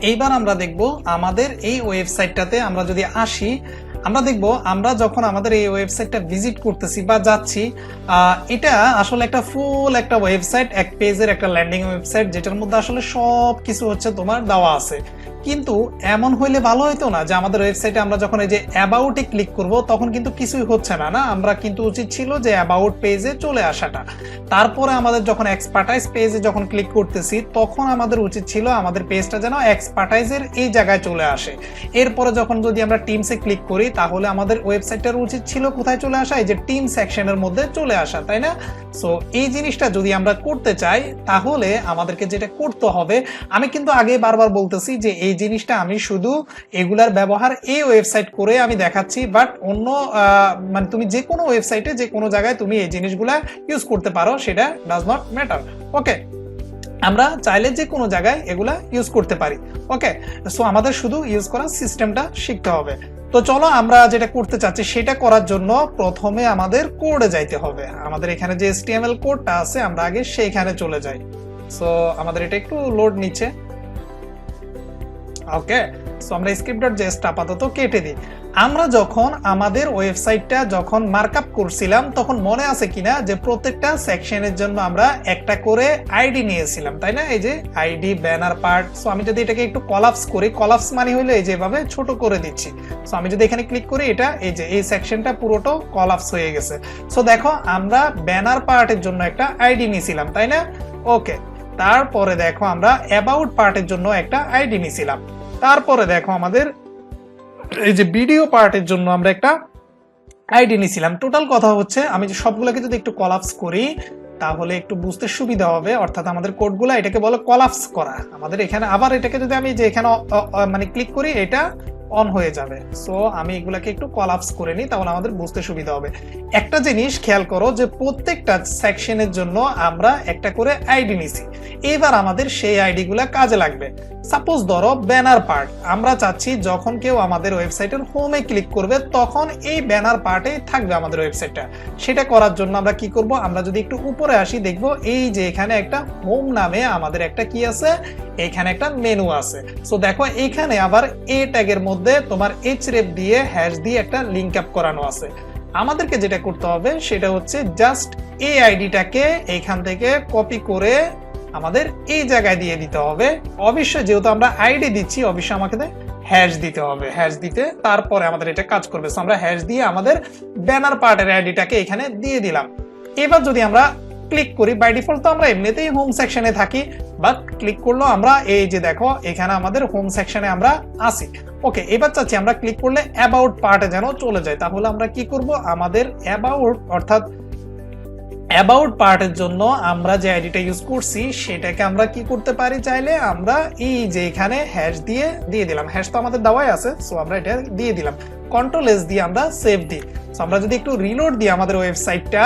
এইবার আমরা দেখব আমাদের এই ওয়েবসাইটটাতে আমরা যদি আসি, আমরা দেখব আমরা যখন আমাদের এই ওয়েবসাইটটা ভিজিট করতেছি বা যাচ্ছি, এটা আসলে একটা ফুল একটা ওয়েবসাইট, এক পেজের একটা ল্যান্ডিং ওয়েবসাইট, যেটার মধ্যে আসলে সব কিছু হচ্ছে তোমার দেওয়া আছে। কিন্তু এমন হইলে ভালো হইতো না যে আমাদের ওয়েবসাইটে আমরা যখন এই যে অ্যাবাউটে ক্লিক করব তখন কিন্তু কিছুই হচ্ছে না, না আমরা কিন্তু উচিত ছিল যে অ্যাবাউট পেজে চলে আসাটা। তারপরে আমাদের যখন এক্সপার্টাইজ পেজে যখন ক্লিক করতেছি তখন আমাদের উচিত ছিল আমাদের পেজটা যেন এক্সপার্টাইজের এই জায়গায় চলে আসে। এরপরে যখন যদি আমরা টিমসে ক্লিক করি তাহলে আমাদের ওয়েবসাইটটার উচিত ছিল কোথায় চলে আসা, এই যে টিম সেকশনের মধ্যে চলে আসা, তাই না? সো এই জিনিসটা যদি আমরা করতে চাই তাহলে আমাদেরকে যেটা করতে হবে, আমি কিন্তু আগে বারবার বলতেছি যে এই জিনিসটা আমি শুধু এগুলার ব্যবহার এই ওয়েবসাইট করে আমি দেখাচ্ছি, বাট অন্য মানে তুমি যে কোনো ওয়েবসাইটে যে কোনো জায়গায় তুমি এই জিনিসগুলা ইউজ করতে পারো, সেটা ডাজ নট ম্যাটার। ওকে, আমরা চাইলে যে কোনো জায়গায় এগুলা ইউজ করতে পারি। ওকে, সো আমাদের শুধু ইউজ করার সিস্টেমটা শিখতে হবে। তো চলো আমরা যেটা করতে চাচ্ছি সেটা করার জন্য প্রথমে আমাদের কোডে যাইতে হবে। আমাদের এখানে যে HTML কোডটা আছে আমরা আগে সেইখানে চলে যাই। সো আমাদের এটা একটু লোড নিচ্ছে। ওকে, সো আমরা script.js আপাতত কেটে দিই। আমরা যখন আমাদের ওয়েবসাইটটা যখন মার্কআপ করছিলাম তখন মনে আছে কিনা যে প্রত্যেকটা সেকশনের জন্য আমরা একটা করে আইডি নিয়েছিলাম, তাই না? এই যে আইডি, ব্যানার, পার্ট। সো আমি যদি এটাকে একটু কলাপস করি, কলাপস মানে হলো এই যেভাবে ছোট করে দিচ্ছি। সো আমি যদি এখানে ক্লিক করি, এটা এই যে এই সেকশনটা পুরোটা কলাপস হয়ে গেছে। সো দেখো আমরা ব্যানার পার্টের জন্য একটা আইডি নিয়েছিলাম, তাই না? ওকে, তারপরে দেখো আমরা অ্যাবাউট পার্টের জন্য একটা আইডি নিয়েছিলাম। তারপরে দেখো আমাদের এই যে ভিডিও পার্টের জন্য আমরা একটা আইডি নিয়েছিলাম। টোটাল কথা হচ্ছে আমি যে সবগুলোকে যদি একটু কলাপস করি তাহলে একটু বুঝতে সুবিধা হবে, অর্থাৎ আমাদের কোডগুলো এটাকে বলে কলাপস করা। আমাদের এখানে আবার এটাকে যদি আমি যে এখানে মানে ক্লিক করি এটা অন হয়ে যাবে। সো আমি এগুলাকে একটু কলাপস করে নিই তাহলে আমাদের বুঝতে সুবিধা হবে। একটা জিনিস খেয়াল করো যে প্রত্যেকটা সেকশনের জন্য আমরা একটা করে আইডি নিছি। এবার আমাদের সেই আইডি গুলা কাজে লাগবে। সাপোজ ধরো ব্যানার পার্ট, আমরা চাচ্ছি যখন কেউ আমাদের ওয়েবসাইটের হোমে ক্লিক করবে তখন এই ব্যানার পার্টে থাকবে আমাদের ওয়েবসাইটটা। সেটা করার জন্য আমরা কি করব, আমরা যদি একটু উপরে আসি দেখবো এই যে এখানে একটা হোম নামে আমাদের একটা কি আছে, এখানে একটা মেনু আছে। সো দেখো এখানে আবার এ ট্যাগের মধ্যে তোমার href দিয়ে হ্যাশ দিয়ে একটা লিংক আপ করানো আছে। আমাদেরকে যেটা করতে হবে সেটা হচ্ছে জাস্ট এই আইডিটাকে এখান থেকে কপি করে আমাদের এই জায়গায় দিয়ে দিতে হবে। অবশ্যই যেহেতু আমরা আইডি দিচ্ছি অবশ্যই আমাকে হ্যাশ দিতে হবে। হ্যাশ দিতে তারপরে আমাদের এটা কাজ করবে। সো আমরা হ্যাশ দিয়ে আমাদের ব্যানার পার্টের আইডিটাকে এখানে দিয়ে দিলাম। এবার যদি আমরা ক্লিক করি, বাই ডিফল্ট তো আমরা এমনিতেই হোম সেকশনে থাকি, বাট ক্লিক করলো আমরা এই যে দেখো এখানে আমাদের হোম সেকশনে আমরা আসি। ওকে, এবার চাচ্ছি আমরা ক্লিক করলে অ্যাবাউট পার্টে যেন চলে যায়। তাহলে আমরা কি করব, আমাদের অ্যাবাউট অর্থাৎ অ্যাবাউট পার্টের জন্য আমরা যে আইডিটা ইউজ করছি সেটাকে আমরা কি করতে পারি, চাইলে আমরা এই যে এখানে হ্যাশ দিয়ে দিলাম। হ্যাশ তো আমাদের দেওয়াই আছে, সো আমরা এটা দিয়ে দিলাম। কন্ট্রোল-S দিয়ে আমরা সেভ দিই। সো আমরা যদি একটু রিলোড দিই আমাদের ওয়েবসাইটটা,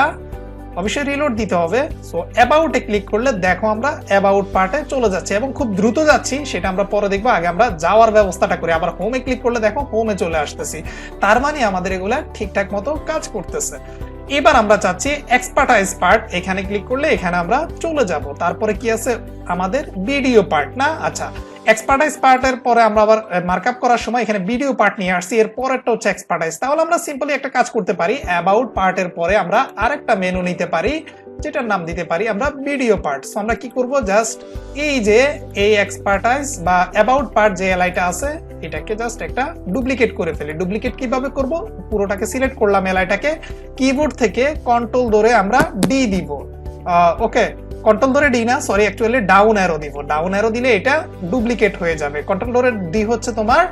অবশ্যই রিলোড দিতে হবে। সো অ্যাবাউটে ক্লিক করলে দেখো আমরা অ্যাবাউট পার্টে চলে যাচ্ছি এবং খুব দ্রুত যাচ্ছি, সেটা আমরা পরে দেখবো। আগে আমরা যাওয়ার ব্যবস্থাটা করি। আবার হোমে ক্লিক করলে দেখো হোমে চলে আসতেছি, তার মানে আমাদের এগুলা ঠিকঠাক মতো কাজ করতেছে। এবার আমরা চাচ্ছি এক্সপার্টাইজ পার্ট, এখানে ক্লিক করলে এখানে আমরা চলে যাব। তারপরে কি আছে আমাদের ভিডিও পার্ট, না? আচ্ছা, এক্সপার্টাইজ পার্টের পরে আমরা আবার মার্কআপ করার সময় এখানে ভিডিও পার্ট নিয়ে আসছি, এর পরেরটা হচ্ছে এক্সপার্টাইজ। তাহলে আমরা সিম্পলি একটা কাজ করতে পারি, অ্যাবাউট পার্টের পরে আমরা আরেকটা মেনু নিতে পারি যেটার নাম দিতে পারি আমরা ভিডিও পার্ট। সো আমরা কি করব, জাস্ট এই যে এই এক্সপার্টাইজ বা অ্যাবাউট পার্ট যে এলাইটা আছে এটাকে জাস্ট একটা ডুপ্লিকেট করে ফেলি। ডুপ্লিকেট কিভাবে করব, পুরোটাকে সিলেক্ট করলাম এলাইটাকে, কিবোর্ড থেকে কন্ট্রোল ধরে আমরা ডি দিব। ওকে, কন্ট্রোল ধরে ডি না, সরি অ্যাকচুয়ালি ডাউন অ্যারো দিব। ডাউন অ্যারো দিলে এটা ডুপ্লিকেট হয়ে যাবে। কন্ট্রোল ধরে ডি হচ্ছে তোমার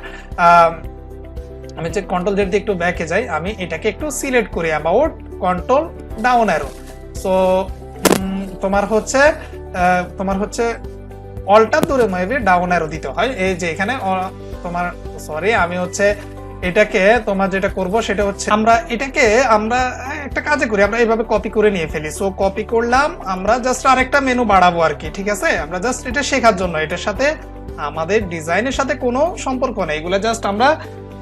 আমি যে কন্ট্রোল জেড দিয়ে একটু ব্যাকে যাই, আমি এটাকে একটু সিলেক্ট করি about, control down arrow. So তোমার হচ্ছে অল্টার ধরে মেবি ডাউন অ্যারো দিতে হয়। এই যে এখানে তোমার সরি আমি হচ্ছে এটাকে তোমার যেটা করব সেটা হচ্ছে আমরা এটাকে আমরা একটা কাজে করি, আমরা এইভাবে কপি করে নিয়ে ফেলি। সো কপি করলাম, আমরা জাস্ট আরেকটা মেনু বাড়াবো আর কি, ঠিক আছে? আমরা জাস্ট এটা শেখার জন্য, এটার সাথে আমাদের ডিজাইনের সাথে কোনো সম্পর্ক নেই, এগুলো জাস্ট আমরা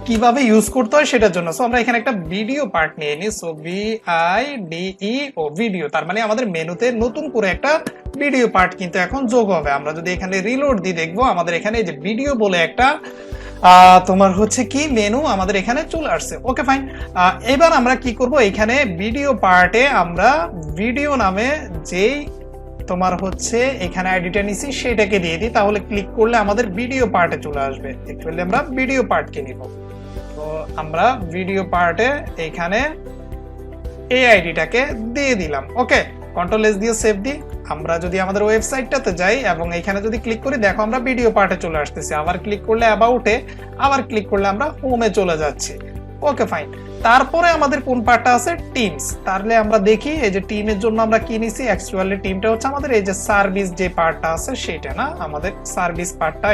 কিভাবে ইউজ করতে হয় সেটার জন্য। সো আমরা এখানে একটা ভিডিও পার্ট নিয়ে নিই। সো VIDEO ভিডিও, তার মানে আমাদের মেনুতে নতুন করে একটা ভিডিও পার্ট কিন্তু এখন যোগ হবে। আমরা যদি এখানে রিলোড দিয়ে দেখবো আমাদের এখানে এই যে ভিডিও বলে একটা তোমার হচ্ছে কি মেনু আমাদের এখানে চলে আসছে। Okay fine. এবার আমরা কি করব, এখানে ভিডিও পার্টে আমরা ভিডিও নামে যেই তোমার হচ্ছে এখানে আইডিটা নিছি সেটাকে দিয়ে দিই, তাহলে ক্লিক করলে আমাদের ভিডিও পার্টে চলে আসবে। অ্যাকচুয়ালি আমরা ভিডিও পার্টকে নিব। তো আমরা ভিডিও পার্টে এখানে এই আইডিটাকে দিয়ে দিলাম। ওকে, কন্ট্রোল এস দিয়ে সেভ দিই। আমরা যদি আমাদের ওয়েবসাইটটাতে যাই এবং এখানে যদি ক্লিক করি, দেখো আমরা ভিডিও পার্টে চলে আসতেছি। আবার ক্লিক করলে অ্যাবাউটে, আবার ক্লিক করলে আমরা হোমে চলে যাচ্ছি। Okay fine. তারপরে আমাদের কোন পার্টটা আছে, টিমস। তাহলে আমরা দেখি এই যে টিমের জন্য আমরা কি নিছি। অ্যাকচুয়ালি টিমটা হচ্ছে আমাদের এই যে সার্ভিস যে পার্টটা আছে সেটা না, আমাদের সার্ভিস পার্টটা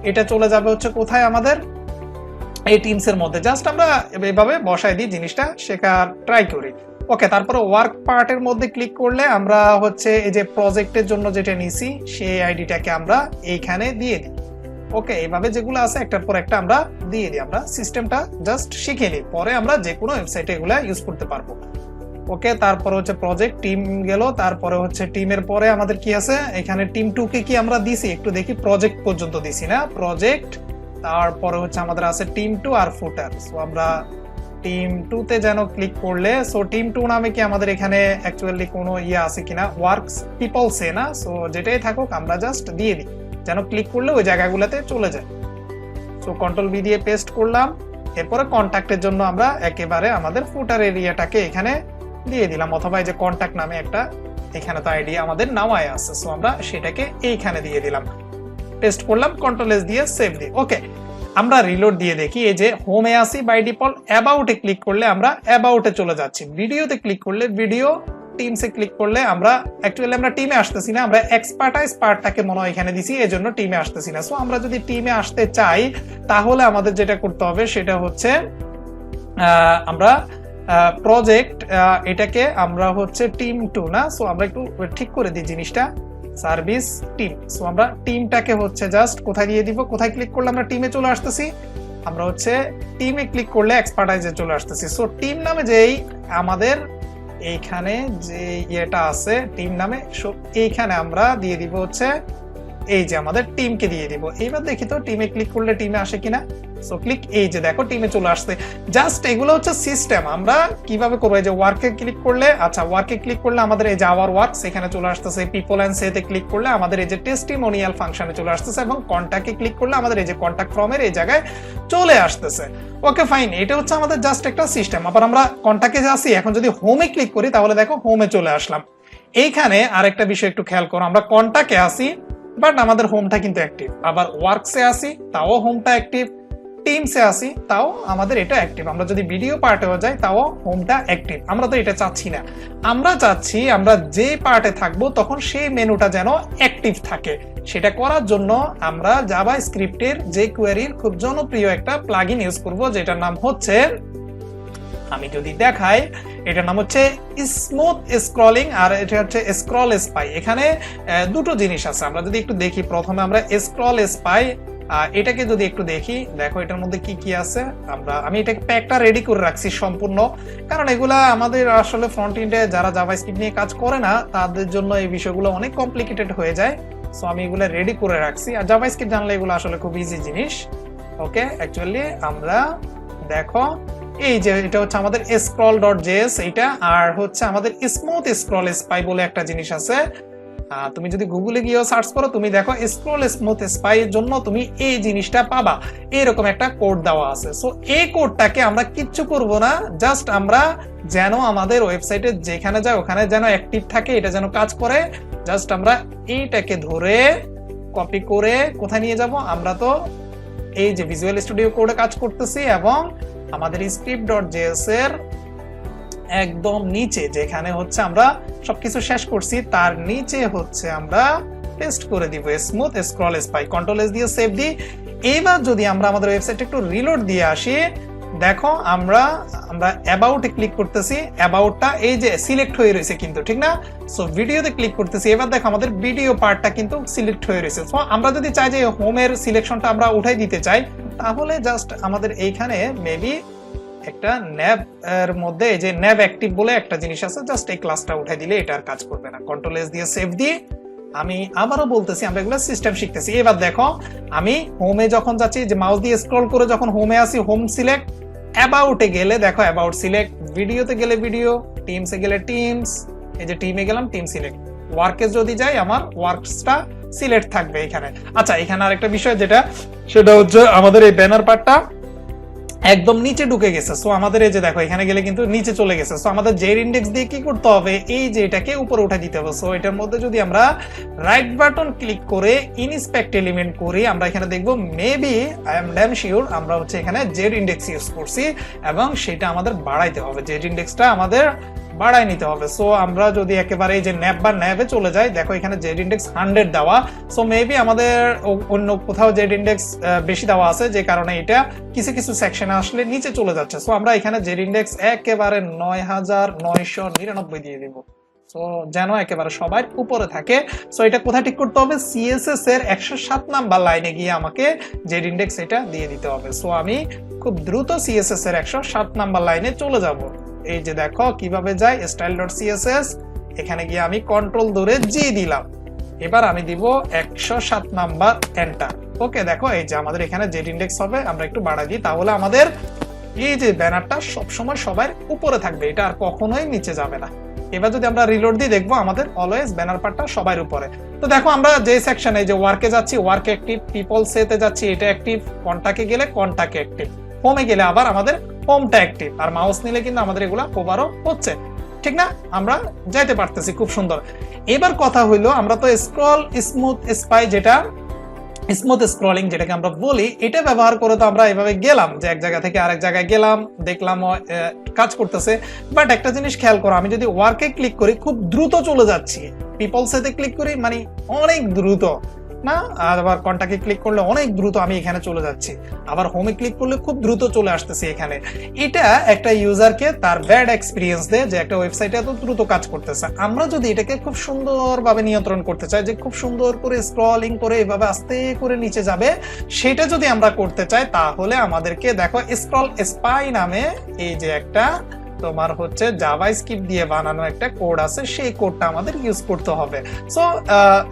এটা চলে যাবে হচ্ছে কোথায়, আমাদের এই টিমস এর মধ্যে। জাস্ট আমরা এভাবে বসাই দিই, জিনিসটা শেখার ট্রাই করি। ওকে, তারপরে ওয়ার্ক পার্টের মধ্যে ক্লিক করলে আমরা হচ্ছে এই যে প্রজেক্টের জন্য যেটা নিছি সেই আইডিটাকে আমরা এইখানে দিয়ে দিই। ওকে, এইভাবে যেগুলো আছে একটার পর একটা আমরা দিয়ে দিই। আমরা সিস্টেমটা জাস্ট শিখে নিই, পরে আমরা যে কোনো ওয়েবসাইটে এগুলা ইউজ করতে পারবো। ওকে, তারপরে হচ্ছে প্রজেক্ট টিম গেল। তারপরে হচ্ছে টিমের পরে আমাদের কি আছে, এখানে টিম 2 কে কি আমরা দিছি একটু দেখি। প্রজেক্ট পর্যন্ত দিছি না, প্রজেক্ট। তারপরে হচ্ছে আমাদের আছে টিম 2 আর ফুটার। সো আমরা টিম 2 তে যেন ক্লিক করলে, সো টিম 2 নামে কি আমাদের এখানে অ্যাকচুয়ালি কোনো আছে কিনা, ওয়ার্কস পিপলস এ না, সো যেটাই থাকুক আমরা জাস্ট দিয়ে দিই, যেন ক্লিক করলে ওই জায়গাগুলোতে চলে যায়। সো কন্ট্রোল বি দিয়ে পেস্ট করলাম। এরপরে কন্ট্যাক্টের জন্য আমরা একেবারে আমাদের ফুটার এরিয়াটাকে এখানে দিয়ে দিলাম, অথবা এই যে কন্ট্যাক্ট নামে একটা এখানে তো আইডি আমাদের নামায় আছে, সো আমরা সেটাকে এইখানে দিয়ে দিলাম। পেস্ট করলাম, কন্ট্রোল এস দিয়ে সেভ দিই। ওকে, আমরা রিলোড দিয়ে দেখি এই যে হোমে আসি বাই ডিফল্ট। অ্যাবাউটে ক্লিক করলে আমরা অ্যাবাউটে চলে যাচ্ছি। ভিডিওতে ক্লিক করলে ভিডিও, টিমসে ক্লিক করলে আমরা অ্যাকচুয়ালি আমরা টিমে আসতেছি না, আমরা এক্সপার্টাইজ পার্টটাকে মনে হয় এখানে দিছি, এজন্য টিমে আসতেছি না। সো আমরা যদি টিমে আসতে চাই তাহলে আমাদের যেটা করতে হবে সেটা হচ্ছে আমরা প্রজেক্ট এটাকে আমরা হচ্ছে টিম 2 না, সো আমরা একটু ঠিক করে দিই জিনিসটা, সার্ভিস টিম। সো আমরা টিমটাকে হচ্ছে জাস্ট কোথায় দিয়ে দিব, কোথায় ক্লিক করলে আমরা টিমে চলে আসতেছি, আমরা হচ্ছে টিমে ক্লিক করলে এক্সপার্টাইজে চলে আসতেছি। সো টিম নামে যেই আমাদের এইখানে যে ইয়েটা আছে টিম নামে, সো এইখানে আমরা দিয়ে দিব হচ্ছে এই যে আমাদের টিমকে দিয়ে দিব। এইবার দেখি তো টিমে ক্লিক করলে টিমে আসে কিনা। সো ক্লিক, এই যে দেখো টিমে চলে আসছে। জাস্ট এগুলো হচ্ছে সিস্টেম, আমরা কিভাবে করবো। এই যে ওয়ার্কে ক্লিক করলে, আচ্ছা ওয়ার্কে ক্লিক করলে আমাদের এই যে আওয়ার ওয়ার্কস এখানে চলে আসতেছে। পিপল এন্ড সেতে ক্লিক করলে আমাদের এই যে টেস্টিমোনিয়াল ফাংশনে চলে আসতেছে, এবং কন্ট্যাক্টে ক্লিক করলে আমাদের এই যে কন্ট্যাক্ট ফর্মের এই জায়গায় চলে আসতেছে। ওকে ফাইন, এটা হচ্ছে আমাদের জাস্ট একটা সিস্টেম। আবার আমরা কন্ট্যাক্টে আসি, এখন যদি হোমে ক্লিক করি তাহলে দেখো হোমে চলে আসলাম। এইখানে আরেকটা বিষয় একটু খেয়াল করো, আমরা কন্ট্যাক্টে আসি বাট আমাদের হোমটা কিন্তু অ্যাক্টিভ, আবার ওয়ার্কসে আসি তাও হোমটা অ্যাক্টিভ, টিমসে আসি তাও আমাদের এটা অ্যাক্টিভ। আমরা যদি ভিডিও পার্টেও যাই তাও হোমটা অ্যাক্টিভ। আমরা তো এটা চাচ্ছি না, আমরা চাচ্ছি আমরা যে পার্টে থাকবো তখন সেই মেনুটা যেন অ্যাক্টিভ থাকে। সেটা করার জন্য আমরা জাভা স্ক্রিপ্টের যে কোয়েরির খুব জনপ্রিয় একটা প্লাগইন ইউজ করব, যেটার নাম হচ্ছে, আমি যদি দেখাই, এটার নাম হচ্ছে স্মুথ স্ক্রলিং, আর এটা হচ্ছে স্ক্রল স্পাই। এখানে দুটো জিনিস আছে, আমরা যদি একটু দেখি। প্রথমে আমরা স্ক্রল স্পাই এটাকে যদি একটু দেখি, দেখো এটার মধ্যে কি কি আছে। আমি এটাকে প্যাকটা রেডি করে রাখছি সম্পূর্ণ, কারণ এগুলা আমাদের আসলে ফ্রন্ট এন্ডে যারা জাভাস্ক্রিপ্ট নিয়ে কাজ করে না তাদের জন্য এই বিষয়গুলো অনেক কমপ্লিকেটেড হয়ে যায়। সো আমি এগুলো রেডি করে রাখছি, আর জাভাস্ক্রিপ্ট জানলে এগুলো আসলে খুব ইজি জিনিস। ওকে, অ্যাকচুয়ালি আমরা দেখো এই যে এটা হচ্ছে আমাদের scroll.js এইটা, আর হচ্ছে আমাদের স্মুথ স্ক্রল স্পাই বলে একটা জিনিস আছে। তুমি যদি গুগলে গিয়েও সার্চ করো, তুমি দেখো স্ক্রল স্মুথ স্পাই এর জন্য তুমি এই জিনিসটা পাবা, এরকম একটা কোড দেওয়া আছে। সো এই কোডটাকে আমরা কিচ্ছু করব না, জাস্ট আমরা যেন আমাদের ওয়েবসাইটে যেখানে যায় ওখানে যেন অ্যাক্টিভ থাকে, এটা যেন কাজ করে। জাস্ট আমরা এইটাকে ধরে কপি করে কোথায় নিয়ে যাব, আমরা তো এই যে ভিজুয়াল স্টুডিও কোডে কাজ করতেছি, এবং আমাদের script.js এর একদম নিচে যেখানে হচ্ছে আমরা সবকিছু শেষ করছি তার নিচে হচ্ছে আমরা পেস্ট করে দিব smooth scroll spy. Control S দিয়ে সেভ দিই। এবার যদি আমরা আমাদের ওয়েবসাইটে একটু রিলোড দিয়ে আসি, দেখো আমরা অ্যাবাউটে ক্লিক করতেছি, অ্যাবাউটটা এই যে সিলেক্ট হয়ে রয়েছে কিন্তু, ঠিক না? সো ভিডিওতে ক্লিক করতেছি, এবার দেখো আমাদের ভিডিও পার্টটা কিন্তু সিলেক্ট হয়ে রয়েছে। সো আমরা যদি চাই যে হোমের সিলেকশনটা আমরা উঠাই দিতে চাই, তাহলে জাস্ট আমাদের এইখানে মেবি একটা ন্যাব এর মধ্যে এই যে ন্যাব অ্যাক্টিভ বলে একটা জিনিস আছে, জাস্ট এই ক্লাসটা উঠাই দিলে এটা আর কাজ করবে না। কন্ট্রোল এস দিয়ে সেভ দিয়ে আমি আবারও বলতেছি আমরা এগুলো সিস্টেম শিখতেছি। এবার দেখো আমি হোমে যখন যাচ্ছি, যে মাউস দিয়ে স্ক্রল করে যখন হোমে আসি, হোম সিলেক্ট, অ্যাবাউটে গেলে দেখো অ্যাবাউট সিলেক্ট, ভিডিওতে গেলে ভিডিও, টিমসে গেলে টিমস, এই যে টিমে গেলাম টিম সিলেক্ট, ওয়ার্কে যদি যাই আমার ওয়ার্কসটা সিলেক্ট থাকবে এখানে। আচ্ছা এখানে আরেকটা বিষয় যেটা, সেটা হচ্ছে আমাদের এই ব্যানার পার্টটা একদম নিচে ঢুকে গেছে। সো আমাদের এই যে দেখো এখানে গেলে কিন্তু নিচে চলে গেছে। সো আমাদের জেড ইন্ডেক্স দিয়ে কি করতে হবে, এই যে এটাকে উপরে উঠে দিতে হবে। সো এটার মধ্যে যদি আমরা রাইট বাটন ক্লিক করে ইনস্পেক্ট এলিমেন্ট করি, আমরা এখানে দেখবো maybe I am damn sure আমরা হচ্ছে এখানে জেড ইন্ডেক্স ইউজ করছি এবং সেটা আমাদের বাড়াইতে হবে, জেড ইন্ডেক্সটা আমাদের বাড়াই নিতে হবে। সো আমরা যদি একেবারে এই যে ন্যাব বা ন্যাবে চলে যাই, দেখো এখানে জেড ইন্ডেক্স 100 দেওয়া। সো মেবি আমাদের অন্য কোথাও জেড ইন্ডেক্স বেশি দেওয়া আছে, যে কারণে এটা কিছু কিছু সেকশনে আসলে নিচে চলে যাচ্ছে। সো আমরা এখানে জেড ইন্ডেক্স একেবারে 9999 দিয়ে দিব, সো যেন একেবারে সবার উপরে থাকে। সো এটা কোথায় ঠিক করতে হবে, সিএসএস এর 107 নাম্বার লাইনে গিয়ে আমাকে জেড ইন্ডেক্স এটা দিয়ে দিতে হবে। সো আমি খুব দ্রুত সিএসএস এর 107 নাম্বার লাইনে চলে যাব। এই যে দেখো কিভাবে যায়, style.css, এখানে গিয়ে আমি কন্ট্রোল ধরে জি দিলাম। এবার আমি দিব 107 নাম্বার, এন্টার। ওকে দেখো এই যে আমাদের এখানে জেড ইন্ডেক্স হবে, আমরা একটু বাড়াই দিই, তাহলে আমাদের এই যে ব্যানারটা সবসময় সবার উপরে থাকবে, এটা আর কখনোই নিচে যাবে না। এবার যদি আমরা রিলোড দিয়ে দেখবো আমাদের অলওয়েজ ব্যানার পার্টটা সবার উপরে। তো দেখো আমরা যে সেকশনে যে ওয়ার্কে যাচ্ছি, ওয়ার্ক অ্যাক্টিভ, পিপল সেতে যাচ্ছি, এটা অ্যাক্টিভ, কন্টাক্টে গেলে কন্টাক্ট অ্যাক্টিভ, হোমে গেলে আবার আমাদের হোমটা অ্যাক্টিভ, আর মাউস নিলে কিন্তু আমাদের এগুলা কভারও হচ্ছে, ঠিক না? আমরা যাইতে পারতেছি খুব সুন্দর। এবার কথা হইলো আমরা তো স্ক্রল স্মুথ স্পাই, যেটা স্মুথ স্ক্রলিং যেটাকে আমরা বলি, এটা ব্যবহার করে তো আমরা এভাবে গেলাম, যে এক জায়গা থেকে আরেক জায়গায় গেলাম, দেখলাম কাজ করতেছে। বাট একটা জিনিস খেয়াল করো, আমি যদি ওয়ার্কে ক্লিক করি খুব দ্রুত চলে যাচ্ছি, পিপলসেতে ক্লিক করি মানে অনেক দ্রুত না, আবার কন্টাক্টে ক্লিক করলে অনেক দ্রুত আমি এখানে চলে যাচ্ছি, আবার হোমে ক্লিক করলে খুব দ্রুত চলে আসতেছি এখানে। এটা একটা ইউজারকে তার ব্যাড এক্সপিরিয়েন্স দেয় যে একটা ওয়েবসাইটে এত দ্রুত কাজ করতেছে। আমরা যদি এটাকে খুব সুন্দরভাবে নিয়ন্ত্রণ করতে চাই, যে খুব সুন্দর করে স্ক্রলিং করে এভাবে আস্তে করে নিচে যাবে, সেটা যদি আমরা করতে চাই, তাহলে আমাদেরকে দেখো স্ক্রল স্পাই নামে এই যে একটা তোমার হচ্ছে জাভাস্ক্রিপ্ট দিয়ে বানানো একটা কোড আছে, সেই কোডটা আমাদের ইউজ করতে হবে। সো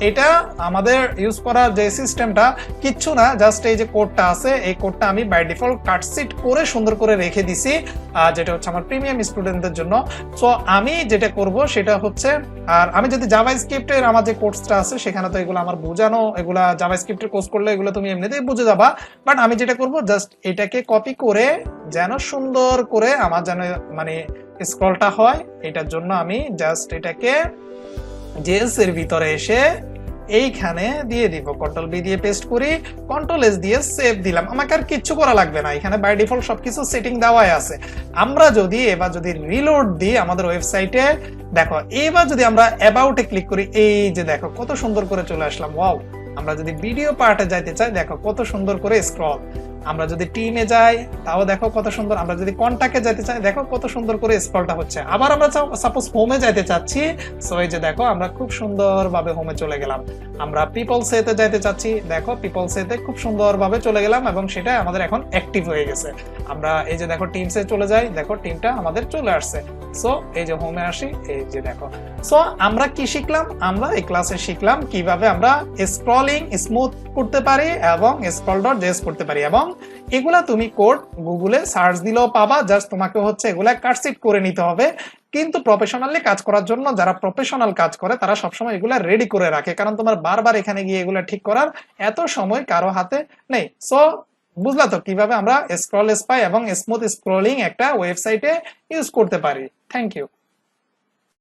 এটা আমাদের ইউজ করার যে সিস্টেমটা কিচ্ছু না, জাস্ট এই যে কোডটা আছে, এই কোডটা আমি বাই ডিফল্ট কাটসিট করে সুন্দর করে রেখে দিছি, যেটা হচ্ছে আমার প্রিমিয়াম স্টুডেন্টদের জন্য। সো আমি যেটা করব সেটা হচ্ছে, আর আমি যদি জাভাস্ক্রিপ্টের আমার যে কোর্সটা আছে সেখানে তো এগুলো আমার বোঝানো, এগুলা জাভাস্ক্রিপ্টের কোর্স করলে এগুলো তুমি এমনিতেই বুঝে যাবা। বাট আমি যেটা করব জাস্ট এটাকে কপি করে যেন সুন্দর করে আমার যেন মানে স্ক্রলটা হয়, এটার জন্য আমি জাস্ট এটাকে জেএস এর ভিতরে এসে এইখানে দিয়ে দিব, কন্ট্রোল বি দিয়ে পেস্ট করি, কন্ট্রোল এস দিয়ে সেভ দিলাম। আমাকে আর কিচ্ছু করা লাগবে না, এখানে বাই ডিফল্ট সবকিছু সেটিং দেওয়াই আছে। আমরা যদি এবার যদি রিলোড দিই আমাদের ওয়েবসাইটে, দেখো এবার যদি আমরা অ্যাবাউটে ক্লিক করি, এই যে দেখো কত সুন্দর করে চলে আসলাম। ওয়াও, আমরা যদি ভিডিও পার্টে যাইতে চাই, দেখো কত সুন্দর করে স্ক্রল। আমরা যদি টিমে যাই তাও দেখো কত সুন্দর, আমরা যদি কন্টাক্টে যেতে চাই দেখো কত সুন্দর করে স্ক্রলটা হচ্ছে। আবার আমরা সাপোজ হোমে যাইতে চাচ্ছি, সো এই যে দেখো আমরা খুব সুন্দরভাবে হোমে চলে গেলাম। আমরা পিপল সেতে যাইতে চাচ্ছি, দেখো পিপল সেতে খুব সুন্দরভাবে চলে গেলাম এবং সেটা আমাদের এখন অ্যাক্টিভ হয়ে গেছে। আমরা এই যে দেখো টিমসে চলে যাই, দেখো টিমটা আমাদের চলে আসছে। সো এই যে হোমে আসি, এই যে দেখো। সো আমরা কি শিখলাম, আমরা এই ক্লাসে শিখলাম কিভাবে আমরা স্ক্রলিং স্মুথ করতে পারি এবং scroll.js করতে পারি, এবং এগুলা তুমি কোড গুগলে সার্চ দিলেও পাবা, জাস্ট তোমাকে হচ্ছে এগুলা কাটসিট করে নিতে হবে। কিন্তু প্রফেশনালি কাজ করার জন্য যারা প্রফেশনাল কাজ করে তারা সবসময় এগুলা রেডি করে রাখে, কারণ তোমার বারবার এখানে গিয়ে এগুলা ঠিক করার এত সময় কারো হাতে নেই। সো বুঝলা তো কিভাবে আমরা স্ক্রল স্পাই এবং স্মুথ স্ক্রলিং একটা ওয়েবসাইটে ইউজ করতে পারি। Thank you.